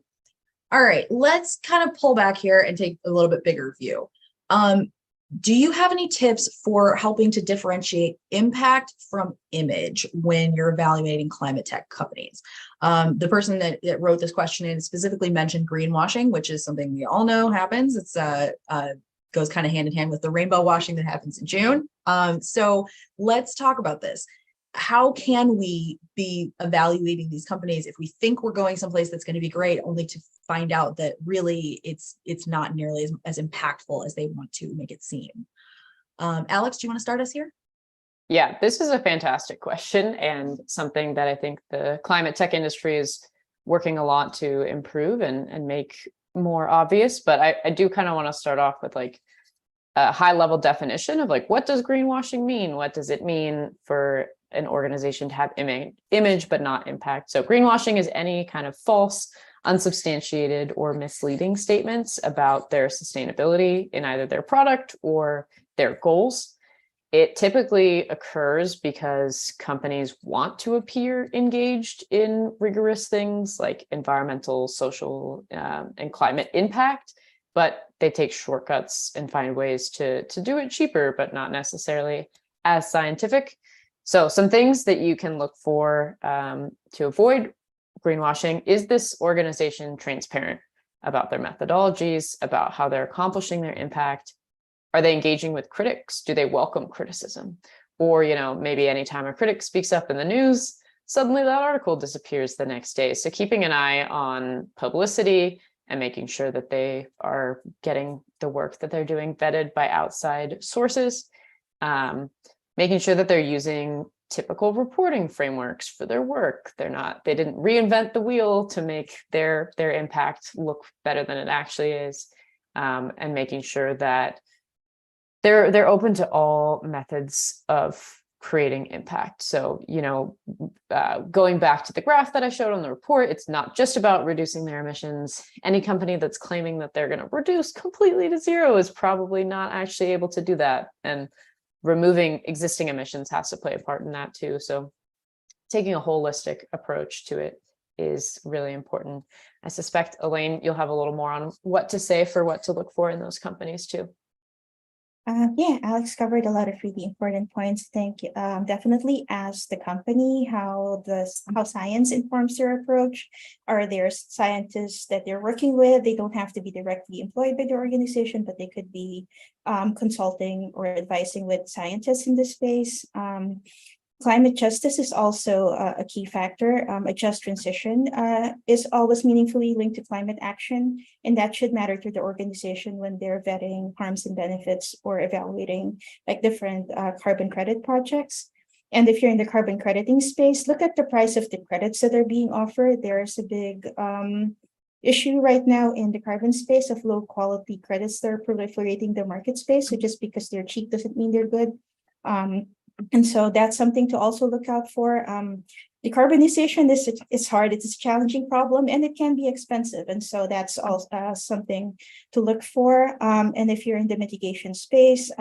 All right, let's kind of pull back here and take a little bit bigger view. Do you have any tips for helping to differentiate impact from image when you're evaluating climate tech companies? The person that wrote this question in specifically mentioned greenwashing, which is something we all know happens. It's goes kind of hand in hand with the rainbow washing that happens in June. So let's talk about this. How can we be evaluating these companies if we think we're going someplace that's going to be great, only to find out that really it's not nearly as impactful as they want to make it seem? Alex, do you want to start us here? Yeah, this is a fantastic question and something that I think the climate tech industry is working a lot to improve and make more obvious. But I do kind of want to start off with like a high level definition of like, what does greenwashing mean? What does it mean for an organization to have image but not impact? So greenwashing is any kind of false, unsubstantiated, or misleading statements about their sustainability in either their product or their goals. It typically occurs because companies want to appear engaged in rigorous things like environmental, social, and climate impact, but they take shortcuts and find ways to do it cheaper, but not necessarily as scientific. So some things that you can look for to avoid greenwashing: is this organization transparent about their methodologies, about how they're accomplishing their impact? Are they engaging with critics? Do they welcome criticism? Or, maybe anytime a critic speaks up in the news, suddenly that article disappears the next day. So keeping an eye on publicity and making sure that they are getting the work that they're doing vetted by outside sources. Making sure that they're using typical reporting frameworks for their work. They didn't reinvent the wheel to make their impact look better than it actually is. And making sure that they're open to all methods of creating impact. So, going back to the graph that I showed on the report, it's not just about reducing their emissions. Any company that's claiming that they're going to reduce completely to zero is probably not actually able to do that. And removing existing emissions has to play a part in that too. So taking a holistic approach to it is really important. I suspect, Elaine, you'll have a little more on what to say for what to look for in those companies too. Yeah, Alex covered a lot of really important points. Thank you. Definitely ask the company how science informs their approach. Are there scientists that they're working with? They don't have to be directly employed by the organization, but they could be consulting or advising with scientists in this space. Climate justice is also a key factor. A just transition is always meaningfully linked to climate action, and that should matter to the organization when they're vetting harms and benefits or evaluating like different carbon credit projects. And if you're in the carbon crediting space, look at the price of the credits that are being offered. There's a big issue right now in the carbon space of low quality credits that are proliferating the market space. So just because they're cheap doesn't mean they're good. And so that's something to also look out for. Decarbonization is hard. It's a challenging problem, and it can be expensive. And so that's also something to look for. And if you're in the mitigation space,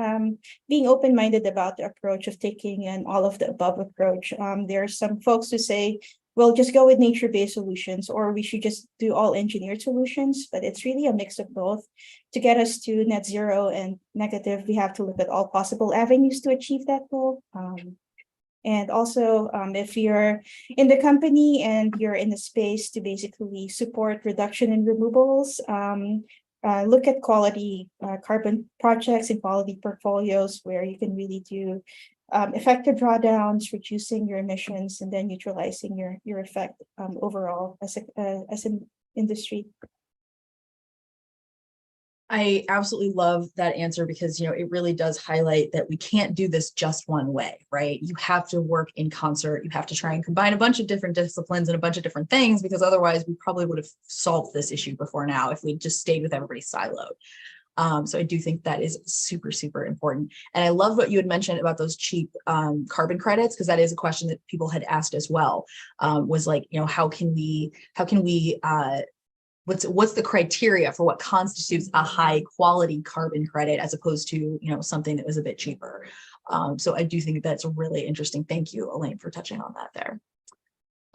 being open-minded about the approach of taking an all of the above approach. There are some folks who say, well, just go with nature-based solutions, or we should just do all engineered solutions, but it's really a mix of both. To get us to net zero and negative, we have to look at all possible avenues to achieve that goal. And also, if you're in the company and you're in the space to basically support reduction in removals, look at quality carbon projects and quality portfolios where you can really do effective drawdowns, reducing your emissions, and then neutralizing your effect overall as an industry. I absolutely love that answer because, it really does highlight that we can't do this just one way, right? You have to work in concert. You have to try and combine a bunch of different disciplines and a bunch of different things, because otherwise we probably would have solved this issue before now if we just stayed with everybody siloed. So I do think that is super, super important. And I love what you had mentioned about those cheap carbon credits, because that is a question that people had asked as well, was like, how can we what's the criteria for what constitutes a high quality carbon credit as opposed to, something that was a bit cheaper. So I do think that's really interesting. Thank you, Elaine, for touching on that there.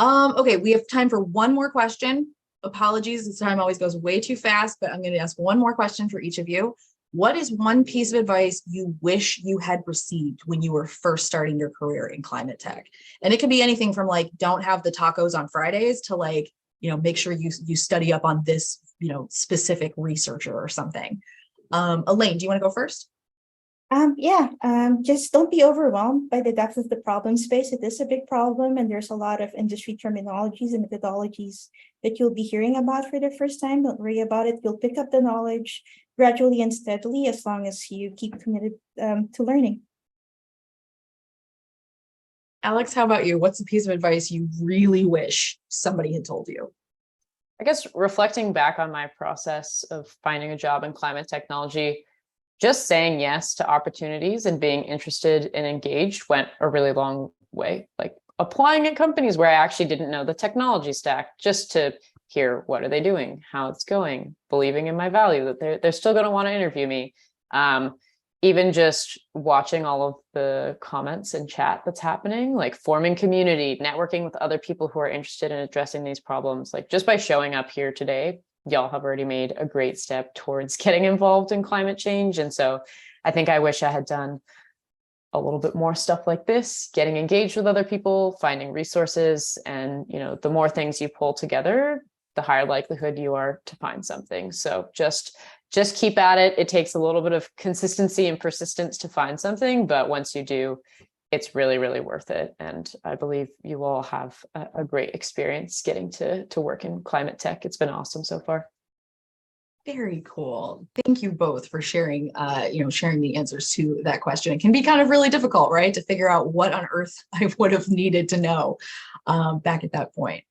Okay, we have time for one more question. Apologies, this time always goes way too fast, but I'm going to ask one more question for each of you. What is one piece of advice you wish you had received when you were first starting your career in climate tech? And it could be anything from like, don't have the tacos on Fridays to like, make sure you study up on this, specific researcher or something. Elaine, do you want to go first? Just don't be overwhelmed by the depth of the problem space. It is a big problem, and there's a lot of industry terminologies and methodologies that you'll be hearing about for the first time. Don't worry about it. You'll pick up the knowledge gradually and steadily as long as you keep committed to learning. Alex, how about you? What's a piece of advice you really wish somebody had told you? I guess reflecting back on my process of finding a job in climate technology, just saying yes to opportunities and being interested and engaged went a really long way. Like applying at companies where I actually didn't know the technology stack, just to hear what are they doing, how it's going, believing in my value, that they're still going to want to interview me. Even just watching all of the comments and chat that's happening, like forming community, networking with other people who are interested in addressing these problems. Like just by showing up here today, y'all have already made a great step towards getting involved in climate change. And so I think I wish I had done a little bit more stuff like this, getting engaged with other people, finding resources, and the more things you pull together, the higher likelihood you are to find something. So just keep at it. It takes a little bit of consistency and persistence to find something, but once you do, it's really, really worth it. And I believe you all have a great experience getting to work in climate tech. It's been awesome so far. Very cool. Thank you both for sharing, sharing the answers to that question. It can be kind of really difficult, right? To figure out what on earth I would have needed to know back at that point.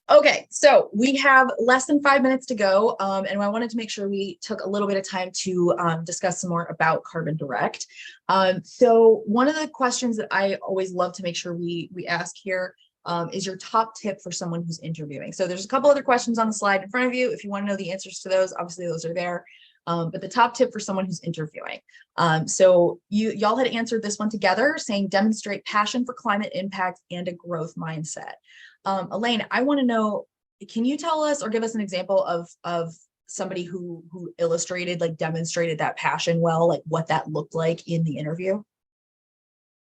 Okay, so we have less than 5 minutes to go, and I wanted to make sure we took a little bit of time to discuss some more about Carbon Direct. So one of the questions that I always love to make sure we ask here is your top tip for someone who's interviewing. So there's a couple other questions on the slide in front of you. If you want to know the answers to those, obviously those are there. But the top tip for someone who's interviewing. So y'all had answered this one together, saying demonstrate passion for climate impact and a growth mindset. Elaine, I want to know, can you tell us or give us an example of somebody who illustrated, like demonstrated that passion well, like what that looked like in the interview?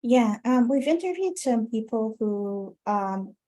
Yeah, we've interviewed some people who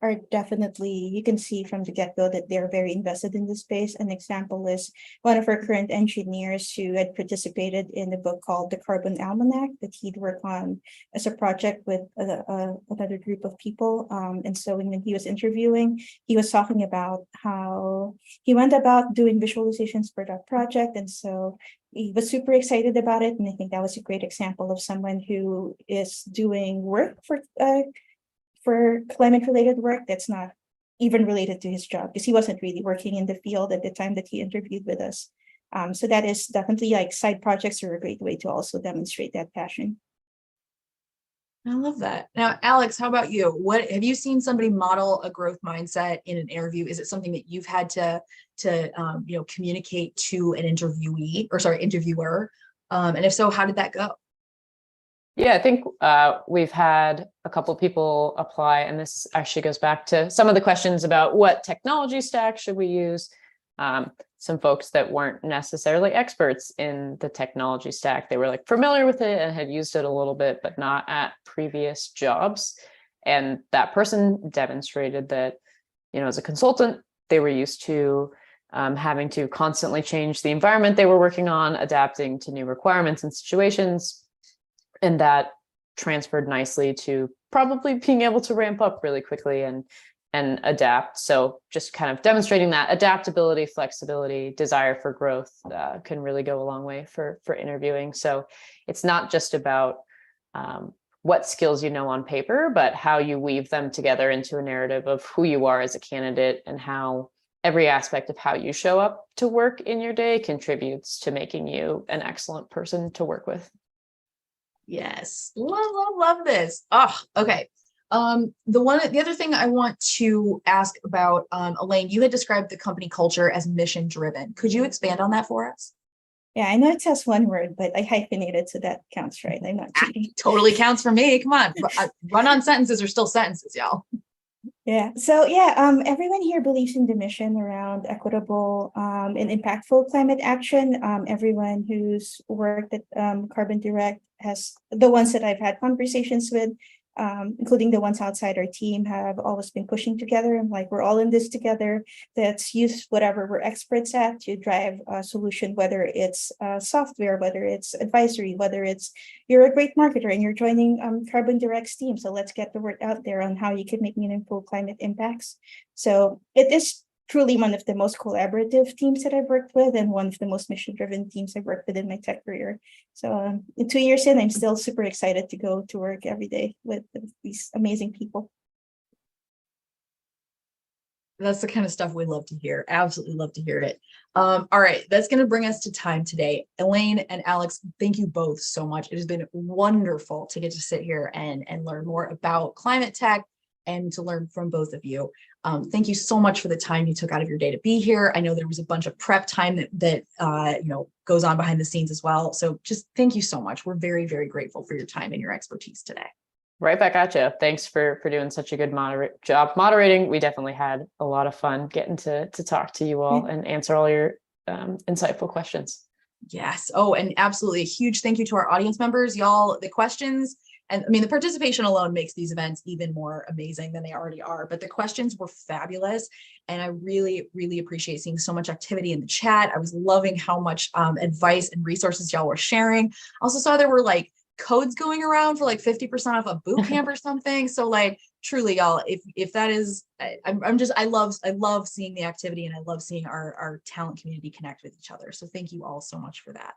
are definitely, you can see from the get-go that they're very invested in the space. An example is one of our current engineers who had participated in a book called The Carbon Almanac that he'd work on as a project with another group of people. And so when he was interviewing, he was talking about how he went about doing visualizations for that project. And so he was super excited about it. And I think that was a great example of someone who is doing work for climate-related work that's not even related to his job, because he wasn't really working in the field at the time that he interviewed with us. So that is definitely, like, side projects are a great way to also demonstrate that passion. I love that. Now, Alex, how about you? What have you seen somebody model a growth mindset in an interview? Is it something that you've had to communicate to an interviewer? And if so, how did that go? Yeah, I think we've had a couple people apply, and this actually goes back to some of the questions about what technology stack should we use. Some folks that weren't necessarily experts in the technology stack. They were like familiar with it and had used it a little bit, but not at previous jobs. And that person demonstrated that, as a consultant, they were used to having to constantly change the environment they were working on, adapting to new requirements and situations. And that transferred nicely to probably being able to ramp up really quickly and adapt. So just kind of demonstrating that adaptability, flexibility, desire for growth can really go a long way for interviewing. So it's not just about what skills you know on paper, but how you weave them together into a narrative of who you are as a candidate and how every aspect of how you show up to work in your day contributes to making you an excellent person to work with. Yes, love this. Oh, okay. The other thing I want to ask about, Elaine, you had described the company culture as mission driven. Could you expand on that for us? Yeah, I know it says one word, but I hyphenated, so that counts, right? I'm not cheating. Totally counts for me. Come on, run-on sentences are still sentences, y'all. Yeah. So yeah, everyone here believes in the mission around equitable and impactful climate action. Everyone who's worked at Carbon Direct has, the ones that I've had conversations with, including the ones outside our team, have always been pushing together and like, we're all in this together. Let's use whatever we're experts at to drive a solution, whether it's software, whether it's advisory, whether it's you're a great marketer and you're joining Carbon Direct's team. So let's get the word out there on how you can make meaningful climate impacts. So it is truly one of the most collaborative teams that I've worked with and one of the most mission-driven teams I've worked with in my tech career. So in 2 years in, I'm still super excited to go to work every day with these amazing people. That's the kind of stuff we love to hear. Absolutely love to hear it. All right, that's going to bring us to time today. Elaine and Alex, thank you both so much. It has been wonderful to get to sit here and learn more about climate tech and to learn from both of you. Thank you so much for the time you took out of your day to be here. I know there was a bunch of prep time that goes on behind the scenes as well. So just thank you so much. We're very, very grateful for your time and your expertise today. Right back at you. Thanks for doing such a good job moderating. We definitely had a lot of fun getting to talk to you all and answer all your insightful questions. Yes. Oh, and absolutely a huge thank you to our audience members, y'all. The questions, and I mean, the participation alone makes these events even more amazing than they already are, but the questions were fabulous. And I really, really appreciate seeing so much activity in the chat. I was loving how much advice and resources y'all were sharing. I also saw there were like codes going around for like 50% off a boot camp or something. So like truly, y'all, if that is, I love seeing the activity and I love seeing our talent community connect with each other. So thank you all so much for that.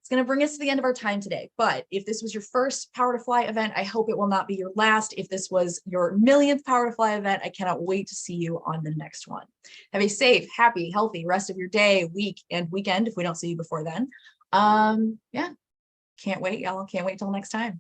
It's going to bring us to the end of our time today. But if this was your first Power to Fly event, I hope it will not be your last. If this was your millionth Power to Fly event, I cannot wait to see you on the next one. Have a safe, happy, healthy rest of your day, week, and weekend if we don't see you before then. Yeah. Can't wait, y'all. Can't wait till next time.